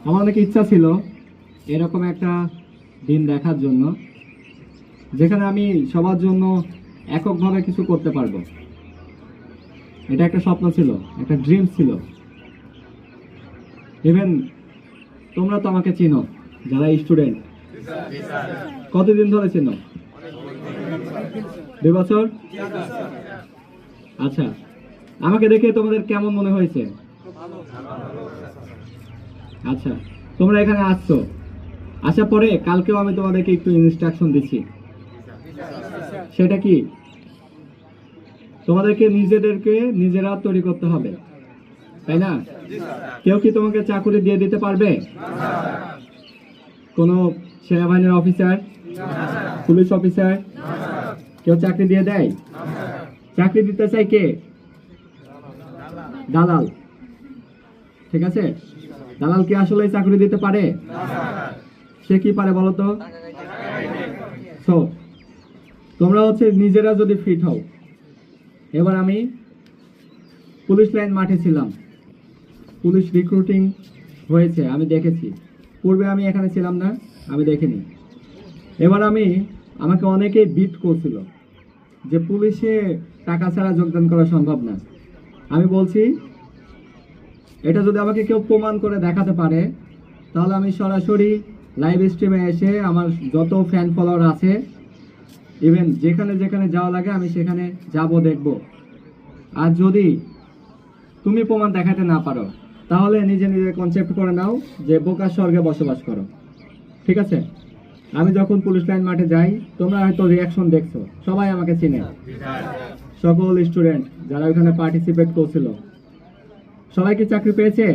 আমার অনেক ইচ্ছা ছিল এরকম একটা দিন দেখার জন্য, যেখানে আমি সবার জন্য এককভাবে কিছু করতে পারবো। এটা একটা স্বপ্ন ছিল, একটা ড্রিম ছিল। ইভেন তোমরা তো আমাকে চিনো, যারা স্টুডেন্ট। কতদিন ধরে চিনো? 2 বছর। আচ্ছা, আমাকে দেখে তোমাদের কেমন মনে হয়েছে? আচ্ছা, তোমরা এখানে আসছো, আসার পরে কালকেও আমি তোমাদেরকে একটু ইনস্ট্রাকশন দিচ্ছি। সেটা কি? তোমাদেরকে নিজেদেরকে নিজেরা তৈরি করতে হবে, তাই না? কেউ কি তোমাকে চাকরি দিয়ে দিতে পারবে? কোনো সেনাবাহিনীর অফিসার, পুলিশ অফিসার কেউ চাকরি দিয়ে দেয়? চাকরি দিতে চাই কে? দালাল। ঠিক আছে, দালাল কি আসলে চাকরি দিতে পারে? সে কি পারে বলো তো? সো তোমরা হচ্ছে নিজেরা যদি ফিট হও। এবার আমি পুলিশ লাইন মাঠে ছিলাম, পুলিশ রিক্রুটিং হয়েছে, আমি দেখেছি। পূর্বে আমি এখানে ছিলাম না, আমি দেখিনি। এবার আমাকে অনেকেই বিট করছিল যে পুলিশে টাকা ছাড়া যোগদান করা সম্ভব না। আমি বলছি, এটা যদি আমাকে কেউ প্রমাণ করে দেখাতে পারে, তাহলে আমি সরাসরি লাইভ স্ট্রিমে এসে আমার যত ফ্যান ফলোয়ার আছে, ইভেন যেখানে যেখানে যাওয়া লাগে আমি সেখানে যাব, দেখব। আর যদি তুমি প্রমাণ দেখাতে না পারো, তাহলে নিজে নিজে কনসেপ্ট করে নাও যে বোকার স্বর্গে বসবাস করো। ঠিক আছে? আমি যখন পুলিশ লাইন মাঠে যাই, তোমরা হয়তো রিয়াকশন দেখছো, সবাই আমাকে চিনে। সকল স্টুডেন্ট যারা ওখানে পার্টিসিপেট করছিল, সবাই কি চাকরি পেয়েছে?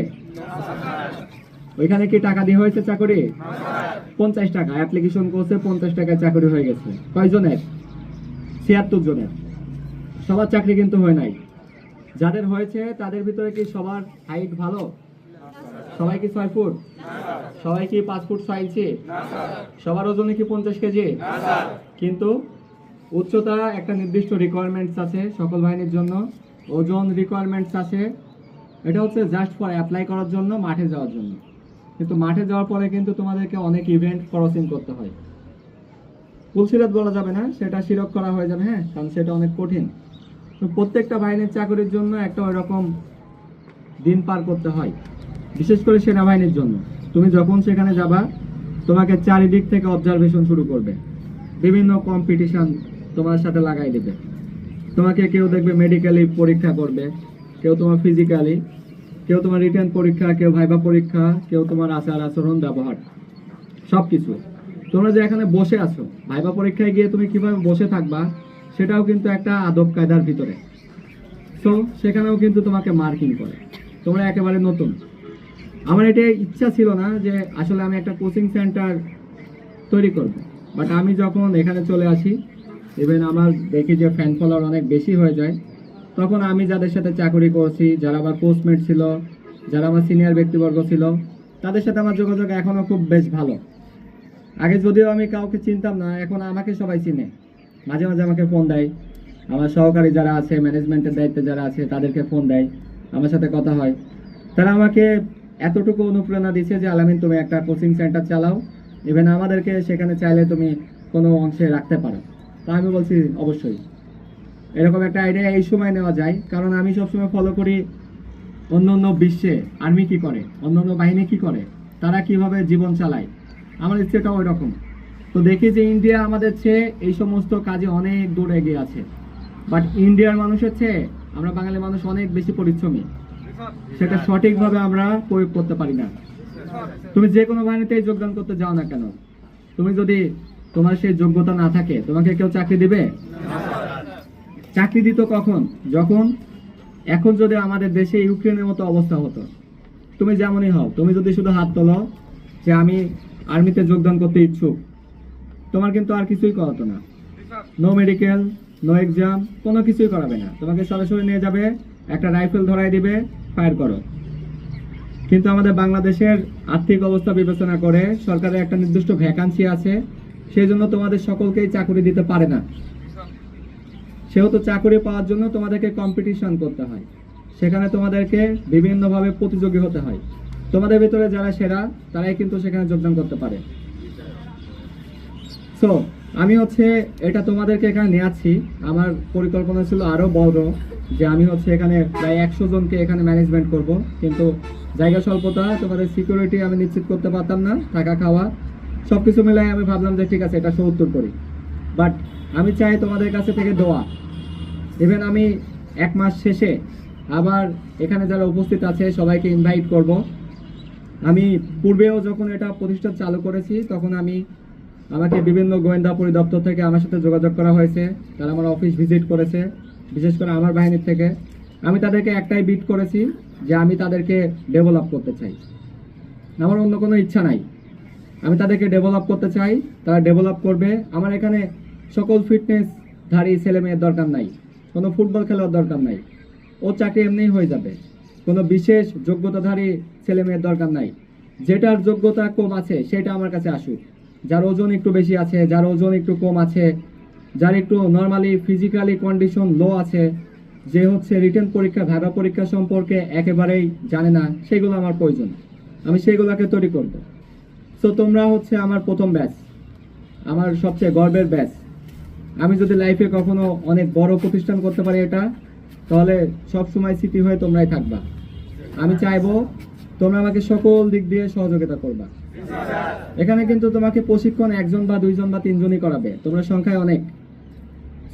ওইখানে কি টাকা দিয়ে হয়েছে চাকরি? 50 টাকা অ্যাপ্লিকেশন করছে, 50 টাকায় চাকরি হয়ে গেছে। কয়জনের? 76 জনের। সবার চাকরি কিন্তু হয় নাই। যাদের হয়েছে তাদের ভিতরে কি সবার হাইট ভালো? সবাই কি 6 ফুট? সবাই কি 5 ফুট 6 ইঞ্চি? সবার ওজনে কি 50 কেজি? কিন্তু উচ্চতা একটা নির্দিষ্ট রিকোয়ারমেন্টস আছে সকল বাহিনীর জন্য, ওজন রিকোয়ারমেন্টস আছে। এটা হচ্ছে জাস্ট ফর অ্যাপ্লাই করার জন্য, মাঠে যাওয়ার জন্য। কিন্তু মাঠে যাওয়ার পরে কিন্তু তোমাদেরকে অনেক ইভেন্ট ক্রসিং করতে হয়। পুলসিরাত বলা যাবে না, সেটা শিরক করা হয়ে যাবে, হ্যাঁ, কারণ সেটা অনেক কঠিন। তো প্রত্যেকটা বাহিনীর চাকরির জন্য একটা ওইরকম দিন পার করতে হয়, বিশেষ করে সেনাবাহিনীর জন্য। তুমি যখন সেখানে যাবা, তোমাকে চারিদিক থেকে অবজারভেশন শুরু করবে, বিভিন্ন কম্পিটিশন তোমার সাথে লাগাই দেবে। তোমাকে কেউ দেখবে মেডিকেলি পরীক্ষা করবে, কেউ তোমার ফিজিক্যালি, কেউ তোমার রিটেন পরীক্ষা, কেউ ভাইবা পরীক্ষা, কেউ তোমার আচার আচরণ ব্যবহার সব কিছু। তোমরা যে এখানে বসে আছো, ভাইবা পরীক্ষায় গিয়ে তুমি কিভাবে বসে থাকবা, সেটাও কিন্তু একটা আদব কায়দার ভিতরে। তো সেখানেও কিন্তু তোমাকে মার্কিং করে। তোমরা একেবারে নতুন। আমার এটা ইচ্ছা ছিল না যে আসলে আমি একটা কোচিং সেন্টার তৈরি করব, বাট আমি যখন এখানে চলে আসি, ইভেন আমার দেখি যে ফ্যান ফলোয়ার অনেক বেশি হয়ে যায়, তখন আমি যাদের সাথে চাকরি করছি, যারা আমার কোচমেট ছিল, যারা আমার সিনিয়র ব্যক্তিবর্গ ছিল, তাদের সাথে আমার যোগাযোগ এখনও খুব বেশ ভালো। আগে যদিও আমি কাউকে চিনতাম না, এখন আমাকে সবাই চিনে। মাঝে মাঝে আমাকে ফোন দেয়, আমার সহকারী যারা আছে, ম্যানেজমেন্টের দায়িত্বে যারা আছে, তাদেরকে ফোন দেয়, আমার সাথে কথা হয়। তারা আমাকে এতটুকু অনুপ্রেরণা দিচ্ছে যে আলামিন, তুমি একটা কোচিং সেন্টার চালাও, ইভেন আমাদেরকে সেখানে চাইলে তুমি কোনো অংশে রাখতে পারো। তা আমি বলছি অবশ্যই, এরকম একটা আইডিয়া এই সময় নেওয়া যায়, কারণ আমি সবসময় ফলো করি অন্য অন্য বিশ্বে আর্মি কি করে, অন্য অন্য বাহিনী কি করে, তারা কিভাবে জীবন চালায়। আমার ইচ্ছেটাও ওই রকম। তো দেখি যে ইন্ডিয়া আমাদের চেয়ে এই সমস্ত কাজে অনেক দূর এগিয়ে আছে, বাট ইন্ডিয়ার মানুষের চেয়ে আমরা বাঙালি মানুষ অনেক বেশি পরিশ্রমী। সেটা সঠিকভাবে আমরা প্রয়োগ করতে পারি না। তুমি যে কোনো বাহিনীতেই যোগদান করতে যাও না কেন, তুমি যদি তোমার সেই যোগ্যতা না থাকে, তোমাকে কেউ চাকরি দিবে? চাকরি দিত কখন? যখন এখন যদি আমাদের দেশে ইউক্রেনের মতো অবস্থা হতো, তুমি যেমনই হও, তুমি যদি শুধু হাত তোলো যে আমি আর্মিতে যোগদান করতে ইচ্ছুক, তোমার কিন্তু আর কিছুই করাতো না। নো মেডিকেল, নো এক্সাম, কোনো কিছুই করাবে না। তোমাকে সরাসরি নিয়ে যাবে, একটা রাইফেল ধরাই দিবে, ফায়ার করো। কিন্তু আমাদের বাংলাদেশের আর্থিক অবস্থা বিবেচনা করে সরকারের একটা নির্দিষ্ট ভ্যাকান্সি আছে, সেই জন্য তোমাদের সকলকেই চাকরি দিতে পারে না। সেহেতু চাকরি পাওয়ার জন্য তোমাদেরকে কম্পিটিশন করতে হয়, সেখানে তোমাদেরকে বিভিন্নভাবে প্রতিযোগী হতে হয়। তোমাদের ভিতরে যারা সেরা তারাই কিন্তু সেখানে যোগদান করতে পারে। সো আমি হচ্ছে এটা তোমাদেরকে এখানে নিয়ে আসছি, আমার পরিকল্পনা ছিল আরো বড়, যে আমি হচ্ছে এখানে প্রায় 100 জনকে এখানে ম্যানেজমেন্ট করব, কিন্তু জায়গা স্বল্পতা, তোমাদের সিকিউরিটি আমি নিশ্চিত করতে পারতাম না, থাকা খাওয়া সবকিছু মিলাই আমি ভাবলাম যে ঠিক আছে এটা 70 করি। বাট আমি চাই তোমাদের কাছে থেকে দোয়া, ইভেন আমি 1 মাস শেষে আবার এখানে যারা উপস্থিত আছে সবাইকে ইনভাইট করব। আমি পূর্বেও যখন এটা প্রতিষ্ঠান চালু করেছি তখন আমাকে বিভিন্ন গোয়েন্দা পরিদপ্তর থেকে আমার সাথে যোগাযোগ করা হয়েছে, তারা আমার অফিস ভিজিট করেছে, বিশেষ করে আমার বাহিনীর থেকে। আমি তাদেরকে একটাই বিট করেছি যে আমি তাদেরকে ডেভেলপ করতে চাই, আমার অন্য কোনো ইচ্ছা নাই। আমি তাদেরকে ডেভেলপ করতে চাই, তারা ডেভেলপ করবে। আমার এখানে সকল ফিটনেসধারী ছেলে মেয়ের দরকার নাই, কোনো ফুটবল খেলার দরকার নাই, ও চাকরি এমনিই হয়ে যাবে। কোনো বিশেষ যোগ্যতাধারী ছেলে মেয়ের দরকার নাই, যেটার যোগ্যতা কম আছে সেটা আমার কাছে আসুক। যার ওজন একটু বেশি আছে, যার ওজন একটু কম আছে, যার একটু নর্মালি ফিজিক্যালি কন্ডিশন লো আছে, যে হচ্ছে রিটেন পরীক্ষা ভাইভা পরীক্ষা সম্পর্কে একেবারেই জানে না, সেগুলো আমার প্রয়োজন, আমি সেগুলোকে তৈরি করব। সো তোমরা হচ্ছে আমার প্রথম ব্যাচ, আমার সবচেয়ে গর্বের ব্যাচ। আমি যদি লাইফে কখনো অনেক বড় প্রতিষ্ঠান করতে পারি এটা, তাহলে সব সময় স্মৃতি হয়ে তোমরাই থাকবা। আমি চাইবো তোমরা আমাকে সকল দিক দিয়ে সহযোগিতা করবা। এখানে কিন্তু তোমাকে প্রশিক্ষণ 1 জন বা 2 জন বা 3 জনই করাবে, তোমরা সংখ্যায় অনেক।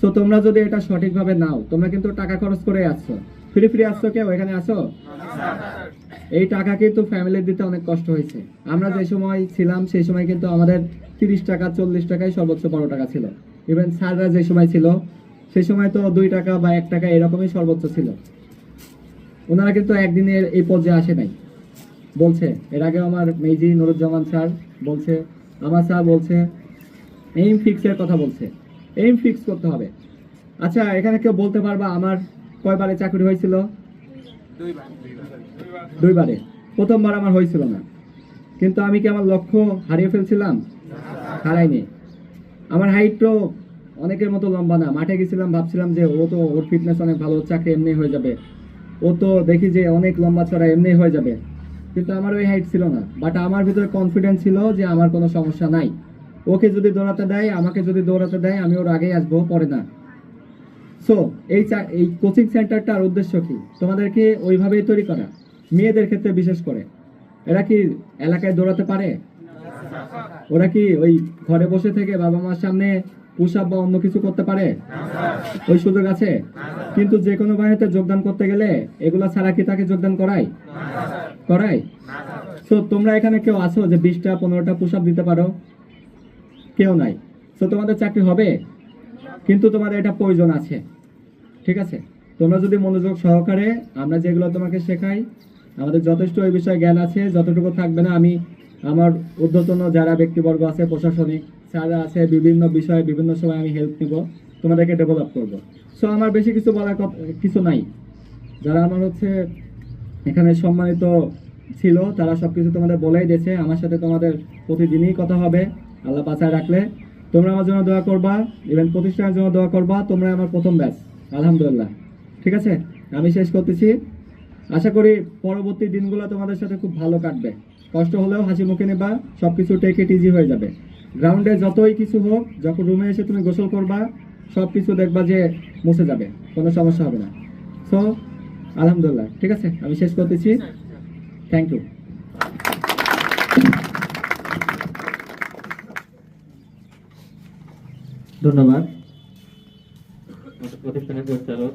সো তোমরা যদি এটা সঠিকভাবে নাও, তোমরা কিন্তু টাকা খরচ করে আসছো, ফ্রি আসছো, কেউ এখানে আসো? এই টাকা কিন্তু ফ্যামিলির দিতে অনেক কষ্ট হয়েছে। আমরা যে সময় ছিলাম সেই সময় কিন্তু আমাদের 30 টাকা 40 টাকায় সর্বোচ্চ বড় টাকা ছিল। ইভেন স্যাররা যে সময় ছিল সেই সময় তো 2 টাকা বা 1 টাকা এরকমই সর্বোচ্চ ছিল। ওনারা কিন্তু একদিনে এই পর্যায়ে আসে নাই। বলছে এর আগে আমার মেজি নুরুজ্জামান স্যার বলছে, আমার স্যার বলছে এইম ফিক্সের কথা বলছে, এইম ফিক্স করতে হবে। আচ্ছা এখানে কেউ বলতে পারবা আমার কয়বারে চাকরি হয়েছিল? 2 বারে। প্রথমবার আমার হয়েছিল না, কিন্তু আমি কি আমার লক্ষ্য হারিয়ে ফেলছিলাম? হারাইনি। আমার হাইট তো অনেকের মতো লম্বা না, মাঠে গেছিলাম ভাবছিলাম যে ও তো ওর ফিটনেস অনেক ভালো, চাকরি এমনি হয়ে যাবে, ও তো দেখি যে অনেক লম্বা ছড়া এমনি হয়ে যাবে, কিন্তু আমার ওই হাইট ছিল না। বাট আমার ভিতরে কনফিডেন্স ছিল যে আমার কোনো সমস্যা নাই, ওকে যদি দৌড়াতে দেয়, আমাকে যদি দৌড়াতে দেয়, আমি ওর আগেই আসবো, পরে না। সো এই কোচিং সেন্টারটার উদ্দেশ্য কি? তোমাদেরকে ওইভাবেই তৈরি করা, মেয়েদের ক্ষেত্রে বিশেষ করে। এরা কি এলাকায় দৌড়াতে পারে? ওরা কি ওই ঘরে বসে থেকে বাবা মার সামনে পুশ আপ বা অন্য কিছু করতে পারে? ওই সুযোগ আছে? কিন্তু যে কোনো বাহিনীতে যোগদান করতে গেলে এগুলা ছাড়া কি তাকে যোগদান করায়? সো তোমরা এখানে কেউ আছো যে 20টা 15টা পুশ আপ দিতে পারো? কেউ নাই। সো তোমাদের চাকরি হবে, কিন্তু তোমাদের এটা প্রয়োজন আছে। ঠিক আছে, তোমরা যদি মনোযোগ সহকারে আমরা যেগুলো তোমাকে শেখাই, আমাদের যথেষ্ট এই বিষয়ে জ্ঞান আছে, যতটুকু থাকবে না আমি আমার ঊর্ধ্বতন যারা ব্যক্তিবর্গ আছে, প্রশাসনিক স্যাররা আছে, বিভিন্ন বিষয়ে বিভিন্ন সময় আমি হেল্প নিব, তোমাদেরকে ডেভেলপ করব। সো আমার বেশি কিছু বলার কিছু নাই। যারা আমার হচ্ছে এখানে সম্মানিত ছিল তারা সবকিছু তোমাদের বলেই দিয়েছে। আমার সাথে তোমাদের প্রতিদিনই কথা হবে, আল্লাহ বাঁচায় রাখলে। তোমরা আমার জন্য দোয়া করবা, ইভেন প্রতিষ্ঠানের জন্য দোয়া করবা। তোমরা আমার প্রথম ব্যাচ, আলহামদুলিল্লাহ। ঠিক আছে, আমি শেষ করতেছি। আশা করি পরবর্তী দিনগুলো তোমাদের সাথে খুব ভালো কাটবে। কষ্ট হলেও হাসি মুখে নেবা, সবকিছু টেক ইট ইজি হয়ে যাবে। গ্রাউন্ডে যতই কিছু হোক, যখন রুমে এসে তুমি গোসল করবা, সবকিছু দেখবা যে মুছে যাবে, কোনো সমস্যা হবে না। সো আলহামদুলিল্লাহ, ঠিক আছে, আমি শেষ করতেছি। Thank you. ধন্যবাদ প্রতিষ্ঠানের পরিচালক।